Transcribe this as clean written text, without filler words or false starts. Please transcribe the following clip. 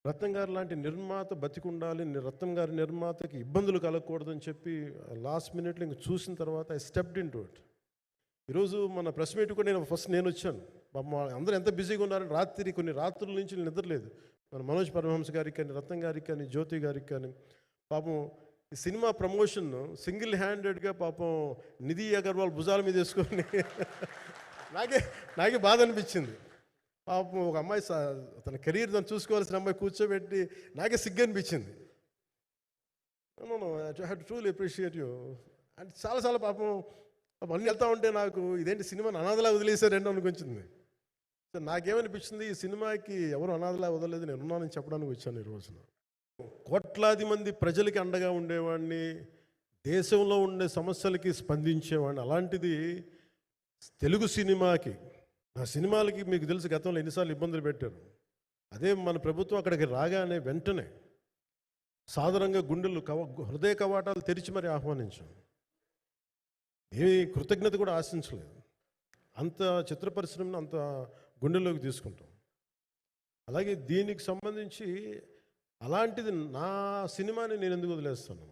రత్నం గారు లాంటి నిర్మాత బతికుండాలి, రత్నం గారి నిర్మాతకి ఇబ్బందులు కలగకూడదని చెప్పి లాస్ట్ మినిట్లో ఇంక చూసిన తర్వాత I stepped in to it. ఈరోజు మన ప్రెస్ మీట్ కూడా నేను వచ్చాను. అందరూ ఎంత బిజీగా ఉన్నారని కొన్ని రాత్రుల నుంచి నిద్రలేదు. మన మనోజ్ పరమహంస గారికి కానీ, రత్నం గారికి కానీ, జ్యోతి గారికి కానీ పాపం ఈ సినిమా ప్రమోషన్ సింగిల్ హ్యాండెడ్గా పాపం నిధి అగర్వాల్ భుజాల మీద వేసుకొని నాకే బాధ అనిపించింది. పాపం ఒక అమ్మాయి తన కెరీర్ తను చూసుకోవాల్సిన అమ్మాయి కూర్చోబెట్టి నాకే సిగ్గు అనిపించింది. I have to truly appreciate you. అంటే చాలా పాపం అన్నీ వెళ్తా ఉంటే నాకు ఇదేంటి సినిమాని అనాథలా వదిలేశారండి అనిపించింది. సో నాకేమనిపించింది, ఈ సినిమాకి ఎవరు అనాథలా వదలలేదు, నేను ఉన్నానని చెప్పడానికి వచ్చాను ఈ రోజున. కోట్లాది మంది ప్రజలకి అండగా ఉండేవాడిని, దేశంలో ఉండే సమస్యలకి స్పందించేవాడిని. అలాంటిది తెలుగు సినిమాకి, నా సినిమాలకి మీకు తెలుసు గతంలో ఎన్నిసార్లు ఇబ్బందులు పెట్టారు. అదే మన ప్రభుత్వం అక్కడికి రాగానే వెంటనే సాధారణంగా హృదయ కవాటాలు తెరిచి మరి ఆహ్వానించాం. ఏమి కృతజ్ఞత కూడా ఆశించలేదు. అంత చిత్ర పరిశ్రమను అంత గుండెల్లోకి తీసుకుంటాం. అలాగే దీనికి సంబంధించి అలాంటిది నా సినిమాని నేను ఎందుకు వదిలేస్తాను?